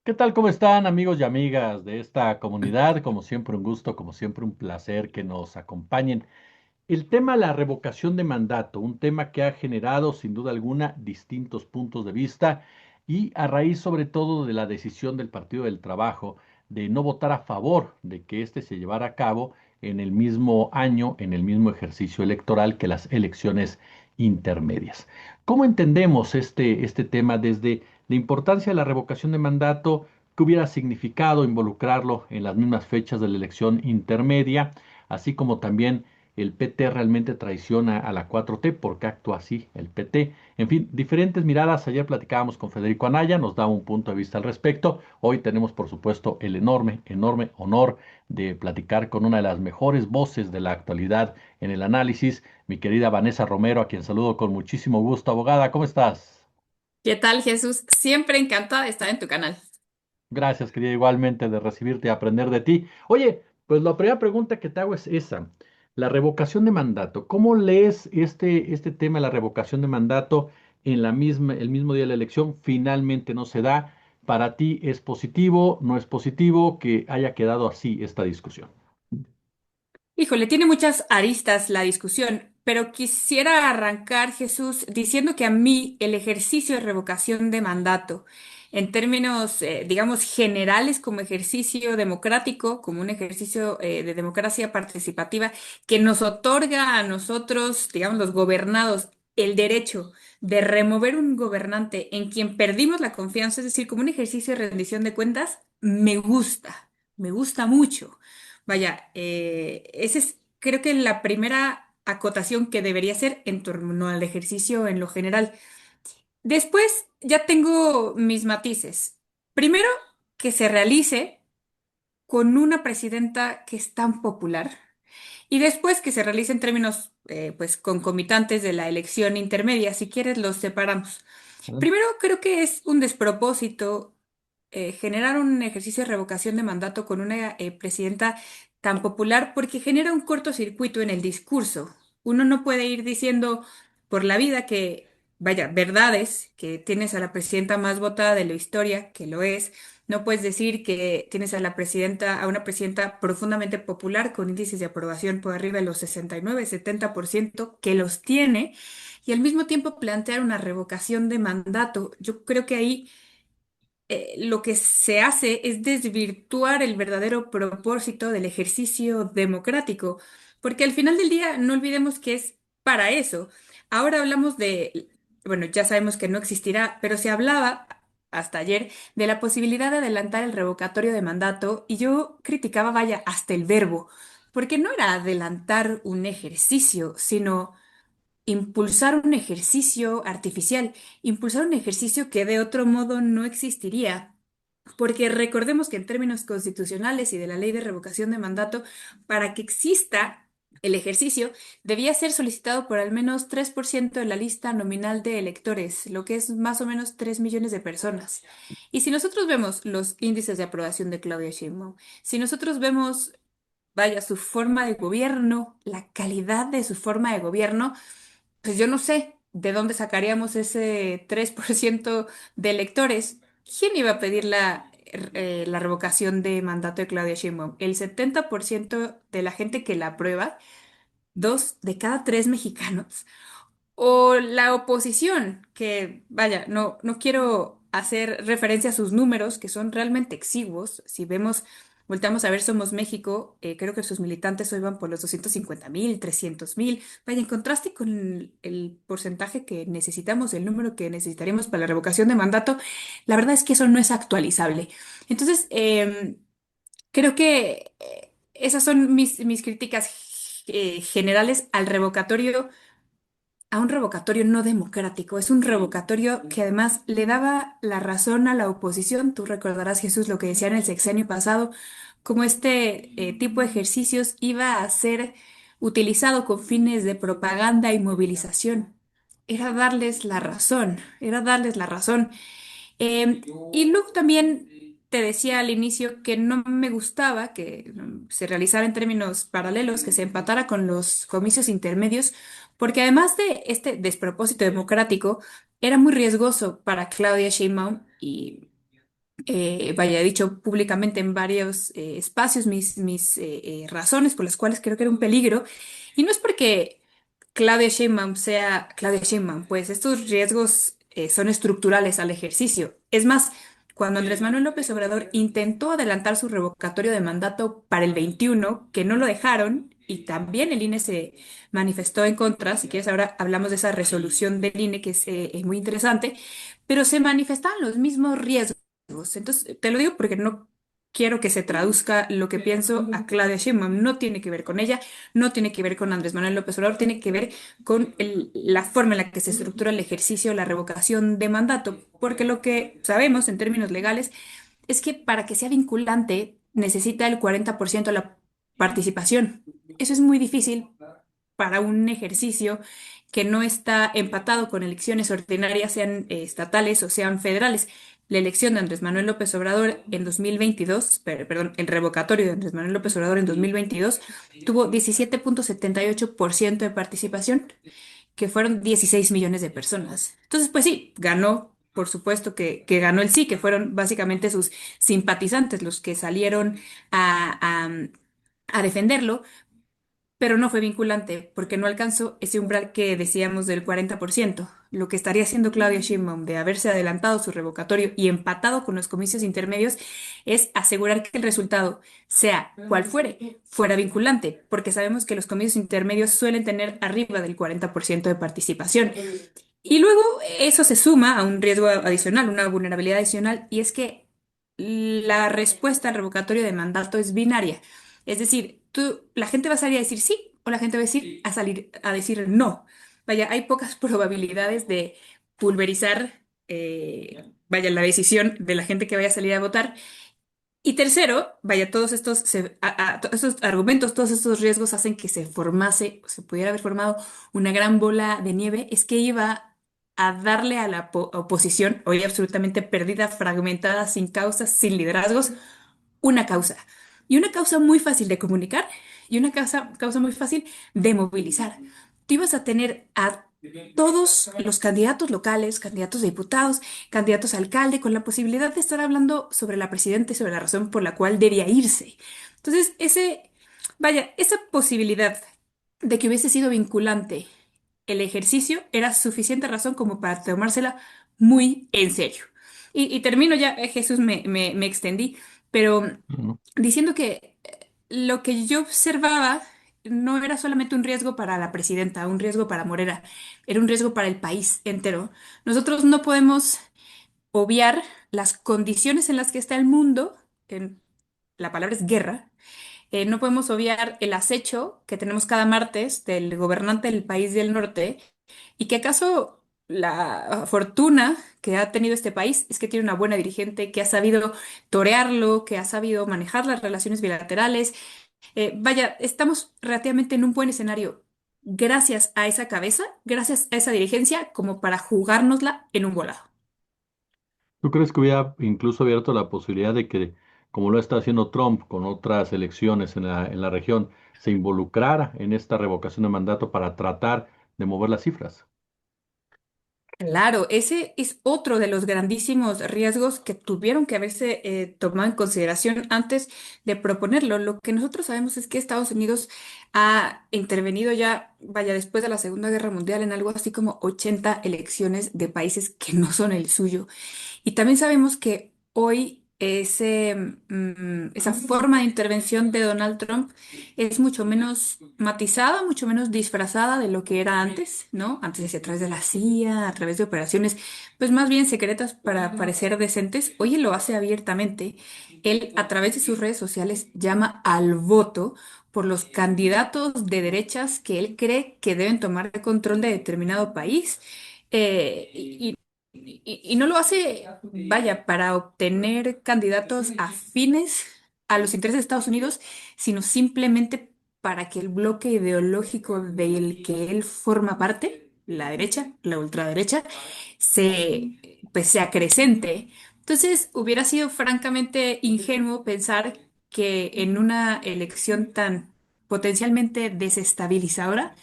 ¿Qué tal? ¿Cómo están amigos y amigas de esta comunidad? Como siempre un gusto, como siempre un placer que nos acompañen. El tema de la revocación de mandato, un tema que ha generado sin duda alguna distintos puntos de vista y a raíz sobre todo de la decisión del Partido del Trabajo de no votar a favor de que éste se llevara a cabo en el mismo año, en el mismo ejercicio electoral que las elecciones intermedias. ¿Cómo entendemos este tema desde la importancia de la revocación de mandato? ¿Qué hubiera significado involucrarlo en las mismas fechas de la elección intermedia, así como también el PT realmente traiciona a la 4T? ¿Por qué actúa así el PT? En fin, diferentes miradas. Ayer platicábamos con Federico Anaya, nos da un punto de vista al respecto. Hoy tenemos, por supuesto, el enorme honor de platicar con una de las mejores voces de la actualidad en el análisis, mi querida Vanessa Romero, a quien saludo con muchísimo gusto. Abogada, ¿cómo estás? ¿Qué tal, Jesús? Siempre encantada de estar en tu canal. Gracias, querida, igualmente de recibirte y aprender de ti. Oye, pues la primera pregunta que te hago es esa, la revocación de mandato. ¿Cómo lees este tema de la revocación de mandato en el mismo día de la elección? Finalmente no se da. ¿Para ti es positivo, no es positivo que haya quedado así esta discusión? Híjole, tiene muchas aristas la discusión, pero quisiera arrancar, Jesús, diciendo que a mí el ejercicio de revocación de mandato, en términos, digamos, generales, como ejercicio democrático, como un ejercicio de democracia participativa, que nos otorga a nosotros, digamos, los gobernados, el derecho de remover un gobernante en quien perdimos la confianza, es decir, como un ejercicio de rendición de cuentas, me gusta mucho. Vaya, esa es creo que la primera acotación que debería hacer en torno al ejercicio en lo general. Después ya tengo mis matices. Primero, que se realice con una presidenta que es tan popular y después que se realice en términos pues concomitantes de la elección intermedia. Si quieres, los separamos. Primero, creo que es un despropósito generar un ejercicio de revocación de mandato con una presidenta tan popular porque genera un cortocircuito en el discurso. Uno no puede ir diciendo por la vida que, vaya, verdades, que tienes a la presidenta más votada de la historia, que lo es. No puedes decir que tienes a la presidenta, a una presidenta profundamente popular con índices de aprobación por arriba de los 69-70%, que los tiene, y al mismo tiempo plantear una revocación de mandato. Yo creo que ahí lo que se hace es desvirtuar el verdadero propósito del ejercicio democrático, porque al final del día no olvidemos que es para eso. Ahora hablamos de, bueno, ya sabemos que no existirá, pero se hablaba hasta ayer de la posibilidad de adelantar el revocatorio de mandato y yo criticaba, vaya, hasta el verbo, porque no era adelantar un ejercicio, sino impulsar un ejercicio artificial, impulsar un ejercicio que de otro modo no existiría. Porque recordemos que en términos constitucionales y de la ley de revocación de mandato, para que exista el ejercicio, debía ser solicitado por al menos 3% de la lista nominal de electores, lo que es más o menos 3 millones de personas. Y si nosotros vemos los índices de aprobación de Claudia Sheinbaum, si nosotros vemos, vaya, su forma de gobierno, la calidad de su forma de gobierno, pues yo no sé de dónde sacaríamos ese 3% de electores. ¿Quién iba a pedir la revocación de mandato de Claudia Sheinbaum? El 70% de la gente que la aprueba, dos de cada tres mexicanos. O la oposición, que vaya, no quiero hacer referencia a sus números, que son realmente exiguos. Si vemos, volteamos a ver Somos México, creo que sus militantes hoy van por los 250,000, 300,000. Vaya, en contraste con el porcentaje que necesitamos, el número que necesitaríamos para la revocación de mandato, la verdad es que eso no es actualizable. Entonces, creo que esas son mis críticas generales al revocatorio, a un revocatorio no democrático. Es un revocatorio que además le daba la razón a la oposición. Tú recordarás, Jesús, lo que decía en el sexenio pasado, cómo este tipo de ejercicios iba a ser utilizado con fines de propaganda y movilización. Era darles la razón, era darles la razón. Eh, y luego también te decía al inicio que no me gustaba que se realizara en términos paralelos, que se empatara con los comicios intermedios, porque además de este despropósito democrático, era muy riesgoso para Claudia Sheinbaum y vaya, he dicho públicamente en varios espacios mis razones por las cuales creo que era un peligro. Y no es porque Claudia Sheinbaum sea Claudia Sheinbaum, pues estos riesgos son estructurales al ejercicio. Es más, cuando Andrés Manuel López Obrador intentó adelantar su revocatorio de mandato para el 21, que no lo dejaron, y también el INE se manifestó en contra, si quieres ahora hablamos de esa resolución del INE que es muy interesante, pero se manifestaban los mismos riesgos. Entonces, te lo digo porque no quiero que se traduzca lo que pienso a Claudia Sheinbaum. No tiene que ver con ella, no tiene que ver con Andrés Manuel López Obrador, tiene que ver con la forma en la que se estructura el ejercicio, la revocación de mandato. Porque lo que sabemos en términos legales es que para que sea vinculante necesita el 40% de la participación. Eso es muy difícil para un ejercicio que no está empatado con elecciones ordinarias, sean estatales o sean federales. La elección de Andrés Manuel López Obrador en 2022, perdón, el revocatorio de Andrés Manuel López Obrador en 2022 tuvo 17,78% de participación, que fueron 16 millones de personas. Entonces, pues sí, ganó, por supuesto que ganó el sí, que fueron básicamente sus simpatizantes los que salieron a, a a defenderlo, pero no fue vinculante porque no alcanzó ese umbral que decíamos del 40%. Lo que estaría haciendo Claudia Sheinbaum de haberse adelantado su revocatorio y empatado con los comicios intermedios es asegurar que el resultado, sea cual fuere, fuera vinculante, porque sabemos que los comicios intermedios suelen tener arriba del 40% de participación. Y luego eso se suma a un riesgo adicional, una vulnerabilidad adicional, y es que la respuesta al revocatorio de mandato es binaria. Es decir, la gente va a salir a decir sí o la gente va a salir a decir no. Vaya, hay pocas probabilidades de pulverizar, vaya, la decisión de la gente que vaya a salir a votar. Y tercero, vaya, todos estos argumentos, todos estos riesgos hacen que se formase, se pudiera haber formado una gran bola de nieve, es que iba a darle a la oposición, hoy absolutamente perdida, fragmentada, sin causas, sin liderazgos, una causa. Y una causa muy fácil de comunicar y una causa muy fácil de movilizar. Tú ibas a tener a todos los candidatos locales, candidatos a diputados, candidatos a alcalde, con la posibilidad de estar hablando sobre la presidenta y sobre la razón por la cual debía irse. Entonces, esa posibilidad de que hubiese sido vinculante el ejercicio era suficiente razón como para tomársela muy en serio. Y termino ya, Jesús, me extendí, pero Ujú. diciendo que lo que yo observaba no era solamente un riesgo para la presidenta, un riesgo para Morena, era un riesgo para el país entero. Nosotros no podemos obviar las condiciones en las que está el mundo, la palabra es guerra, no podemos obviar el acecho que tenemos cada martes del gobernante del país del norte y que acaso la fortuna que ha tenido este país es que tiene una buena dirigente que ha sabido torearlo, que ha sabido manejar las relaciones bilaterales. Vaya, estamos relativamente en un buen escenario gracias a esa cabeza, gracias a esa dirigencia, como para jugárnosla en un volado. ¿Tú crees que hubiera incluso abierto la posibilidad de que, como lo está haciendo Trump con otras elecciones en la región, se involucrara en esta revocación de mandato para tratar de mover las cifras? Claro, ese es otro de los grandísimos riesgos que tuvieron que haberse tomado en consideración antes de proponerlo. Lo que nosotros sabemos es que Estados Unidos ha intervenido ya, vaya, después de la Segunda Guerra Mundial en algo así como 80 elecciones de países que no son el suyo. Y también sabemos que hoy esa forma de intervención de Donald Trump es mucho menos matizada, mucho menos disfrazada de lo que era antes, ¿no? Antes decía a través de la CIA, a través de operaciones, pues más bien secretas para parecer decentes. Hoy él lo hace abiertamente. Él, a través de sus redes sociales, llama al voto por los candidatos de derechas que él cree que deben tomar el control de determinado país. Y no lo hace, vaya, para obtener candidatos afines a los intereses de Estados Unidos, sino simplemente para que el bloque ideológico del que él forma parte, la derecha, la ultraderecha, pues, se acrecente. Entonces, hubiera sido francamente ingenuo pensar que en una elección tan potencialmente desestabilizadora,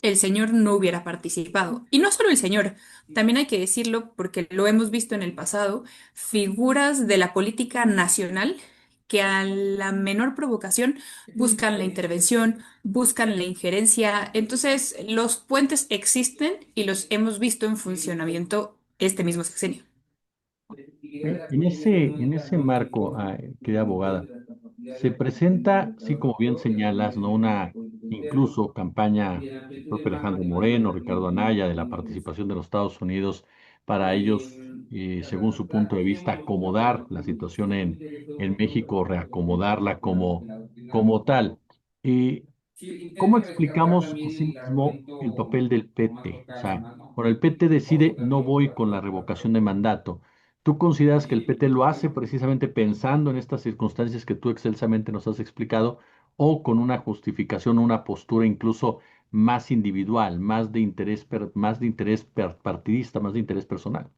el señor no hubiera participado. Y no solo el señor, también hay que decirlo porque lo hemos visto en el pasado, figuras de la política nacional que a la menor provocación buscan la intervención, buscan la injerencia. Entonces, los puentes existen y los hemos visto en funcionamiento este mismo sexenio. En ese marco, querida abogada, se presenta, sí, como bien señalas, ¿no? Una incluso campaña del propio Alejandro Moreno, Ricardo Anaya, de la participación de los Estados Unidos para ellos, según su punto de vista, acomodar la situación en México, reacomodarla como tal. Eh, ¿Cómo explicamos asimismo el papel del PT? O sea, cuando el PT decide no voy con la revocación de mandato, ¿tú consideras que el PT lo hace precisamente pensando en estas circunstancias que tú excelsamente nos has explicado o con una justificación, una postura incluso más individual, más de interés partidista, más de interés personal?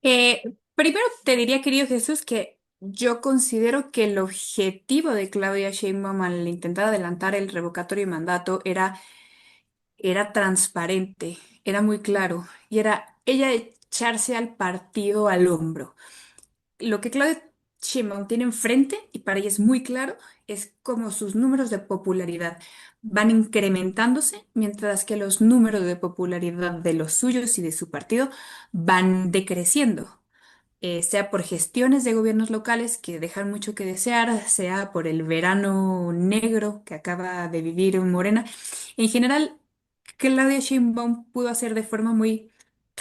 Primero te diría, querido Jesús, que yo considero que el objetivo de Claudia Sheinbaum al intentar adelantar el revocatorio de mandato era transparente, era muy claro, y era ella echarse al partido al hombro. Lo que Claudia Sheinbaum tiene enfrente, y para ella es muy claro, es como sus números de popularidad van incrementándose, mientras que los números de popularidad de los suyos y de su partido van decreciendo, sea por gestiones de gobiernos locales que dejan mucho que desear, sea por el verano negro que acaba de vivir Morena. En general, Claudia Sheinbaum pudo hacer de forma muy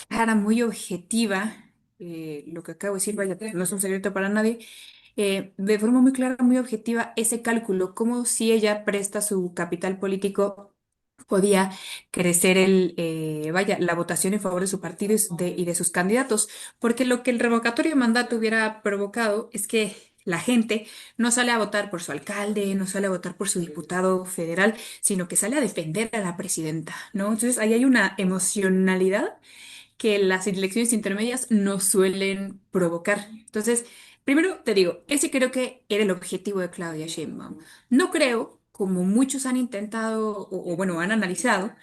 clara, muy objetiva, lo que acabo de decir, vaya, no es un secreto para nadie, de forma muy clara, muy objetiva, ese cálculo, como si ella presta su capital político, podía crecer vaya, la votación en favor de su partido y de sus candidatos, porque lo que el revocatorio de mandato hubiera provocado es que la gente no sale a votar por su alcalde, no sale a votar por su diputado federal, sino que sale a defender a la presidenta, ¿no? Entonces ahí hay una emocionalidad que las elecciones intermedias no suelen provocar. Entonces, primero te digo, ese creo que era el objetivo de Claudia Sheinbaum. No creo, como muchos han intentado bueno, han analizado,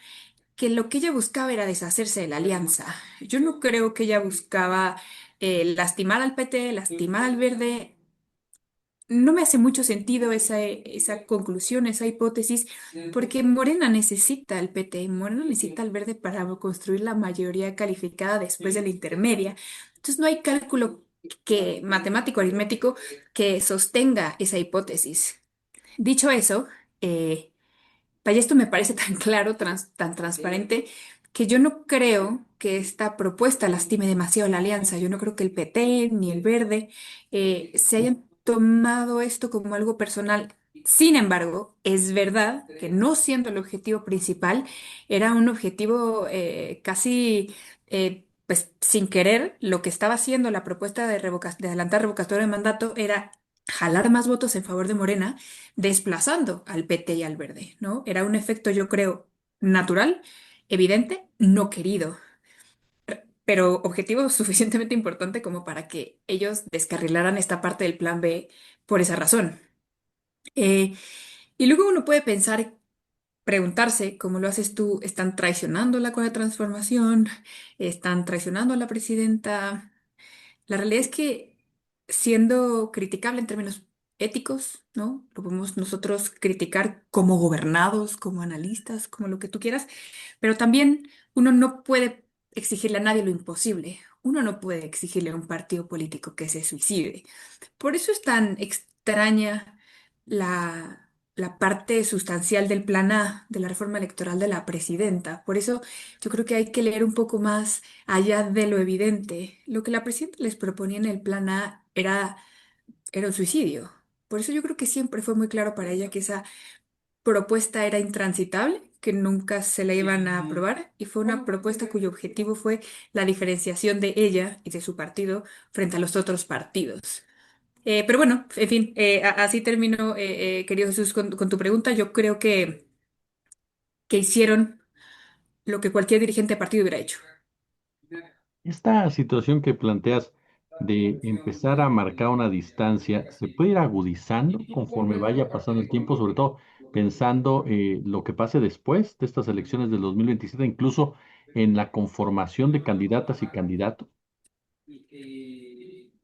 que lo que ella buscaba era deshacerse de la alianza. Yo no creo que ella buscaba lastimar al PT, lastimar al Verde. No me hace mucho sentido esa conclusión, esa hipótesis, porque Morena necesita el PT, Morena necesita el verde para construir la mayoría calificada después de la intermedia. Entonces no hay cálculo matemático, aritmético, que sostenga esa hipótesis. Dicho eso, vaya, esto me parece tan claro, tan transparente, que yo no creo que esta propuesta lastime demasiado la alianza. Yo no creo que el PT ni el Verde se hayan tomado esto como algo personal. Sin embargo, es verdad que no siendo el objetivo principal, era un objetivo casi, pues sin querer, lo que estaba haciendo la propuesta de adelantar revocatorio de mandato era jalar más votos en favor de Morena desplazando al PT y al Verde, ¿no? Era un efecto, yo creo, natural, evidente, no querido, pero objetivo suficientemente importante como para que ellos descarrilaran esta parte del plan B por esa razón. Eh, y luego uno puede pensar, preguntarse, como lo haces tú, ¿están traicionando la cuarta transformación? ¿Están traicionando a la presidenta? La realidad es que siendo criticable en términos éticos, ¿no? Lo podemos nosotros criticar como gobernados, como analistas, como lo que tú quieras, pero también uno no puede exigirle a nadie lo imposible. Uno no puede exigirle a un partido político que se suicide. Por eso es tan extraña la parte sustancial del plan A de la reforma electoral de la presidenta. Por eso yo creo que hay que leer un poco más allá de lo evidente. Lo que la presidenta les proponía en el plan A era un suicidio. Por eso yo creo que siempre fue muy claro para ella que esa propuesta era intransitable, que nunca se la iban a aprobar, y fue una propuesta cuyo objetivo fue la diferenciación de ella y de su partido frente a los otros partidos. Pero bueno, en fin, así termino, querido Jesús, con tu pregunta. Yo creo que hicieron lo que cualquier dirigente de partido hubiera hecho. Esta situación que planteas de empezar a marcar una distancia, ¿se puede ir agudizando conforme vaya pasando el tiempo? Sobre todo, pensando lo que pase después de estas elecciones del 2027, incluso en la conformación de candidatas y candidatos?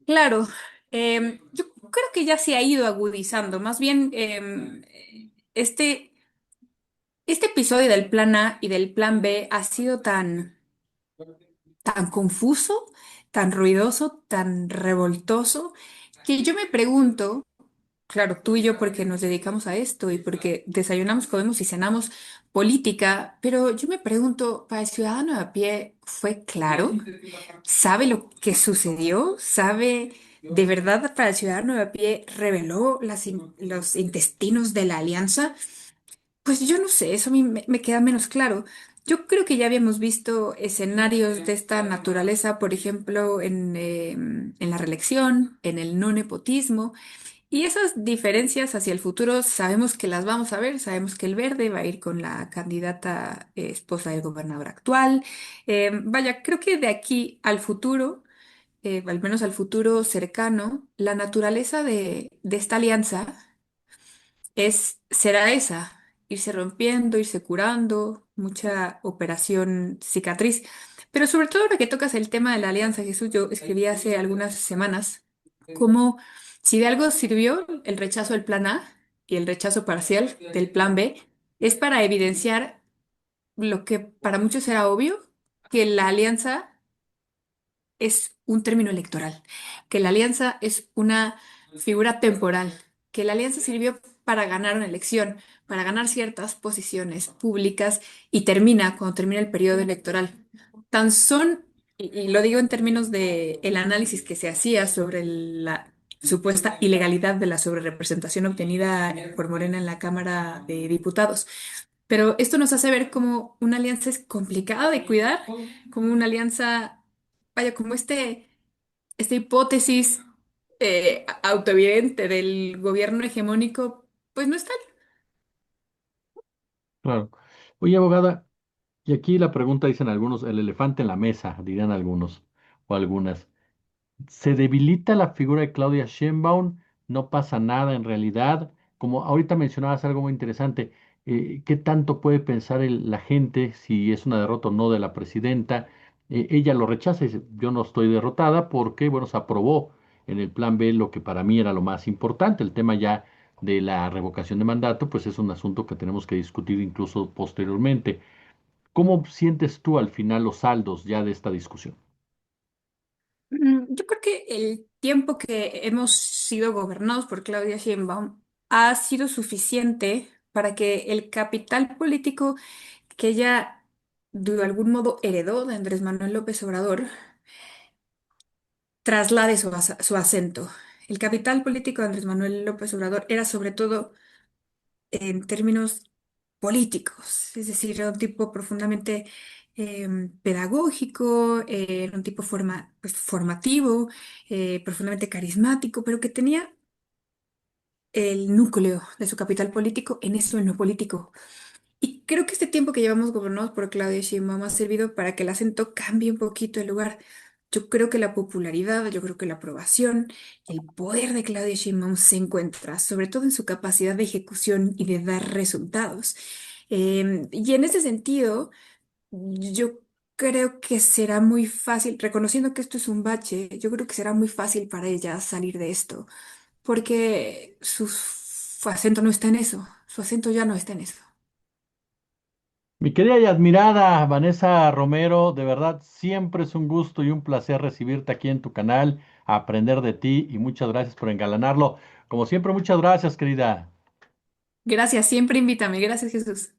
Claro, yo creo que ya se ha ido agudizando. Más bien, este episodio del plan A y del plan B ha sido tan confuso, tan ruidoso, tan revoltoso, que yo me pregunto, claro, tú y yo porque nos dedicamos a esto y porque desayunamos, comemos y cenamos política, pero yo me pregunto, ¿para el ciudadano de a pie fue claro? ¿Sabe lo que sucedió? ¿Sabe de verdad para el ciudadano de a pie reveló los intestinos de la alianza? Pues yo no sé, eso a mí me queda menos claro. Yo creo que ya habíamos visto escenarios de esta naturaleza, por ejemplo, en la reelección, en el no nepotismo, y esas diferencias hacia el futuro sabemos que las vamos a ver, sabemos que el verde va a ir con la candidata esposa del gobernador actual. Vaya, creo que de aquí al futuro, al menos al futuro cercano, la naturaleza de esta alianza será esa, irse rompiendo, irse curando, mucha operación cicatriz. Pero sobre todo ahora que tocas el tema de la Alianza Jesús, yo escribí hace algunas semanas como si de algo sirvió el rechazo del plan A y el rechazo parcial del plan B, es para evidenciar lo que para muchos era obvio, que la alianza es un término electoral, que la alianza es una figura temporal, que la alianza sirvió para ganar una elección, para ganar ciertas posiciones públicas y termina cuando termina el periodo electoral. Tan son, y lo digo en términos de el análisis que se hacía sobre la supuesta ilegalidad de la sobrerepresentación obtenida por Morena en la Cámara de Diputados. Pero esto nos hace ver como una alianza es complicada de cuidar, como una alianza, vaya, como esta hipótesis autoevidente del gobierno hegemónico, pues no está. Claro. Oye, abogada, y aquí la pregunta dicen algunos, el elefante en la mesa, dirían algunos o algunas. Se debilita la figura de Claudia Sheinbaum, no pasa nada en realidad. Como ahorita mencionabas algo muy interesante, ¿qué tanto puede pensar la gente si es una derrota o no de la presidenta? Ella lo rechaza y dice, yo no estoy derrotada porque, bueno, se aprobó en el plan B lo que para mí era lo más importante, el tema ya de la revocación de mandato, pues es un asunto que tenemos que discutir incluso posteriormente. ¿Cómo sientes tú al final los saldos ya de esta discusión? Yo creo que el tiempo que hemos sido gobernados por Claudia Sheinbaum ha sido suficiente para que el capital político que ella de algún modo heredó de Andrés Manuel López Obrador traslade su acento. El capital político de Andrés Manuel López Obrador era sobre todo en términos políticos, es decir, era un tipo profundamente pedagógico, era un tipo pues, formativo, profundamente carismático, pero que tenía el núcleo de su capital político en eso, en lo político. Y creo que este tiempo que llevamos gobernados por Claudia Sheinbaum ha servido para que el acento cambie un poquito el lugar. Yo creo que la popularidad, yo creo que la aprobación, el poder de Claudia Sheinbaum se encuentra sobre todo en su capacidad de ejecución y de dar resultados. Y en ese sentido, yo creo que será muy fácil, reconociendo que esto es un bache, yo creo que será muy fácil para ella salir de esto, porque su acento no está en eso, su acento ya no está en eso. Mi querida y admirada Vanessa Romero, de verdad siempre es un gusto y un placer recibirte aquí en tu canal, aprender de ti y muchas gracias por engalanarlo. Como siempre, muchas gracias, querida. Gracias, siempre invítame. Gracias, Jesús.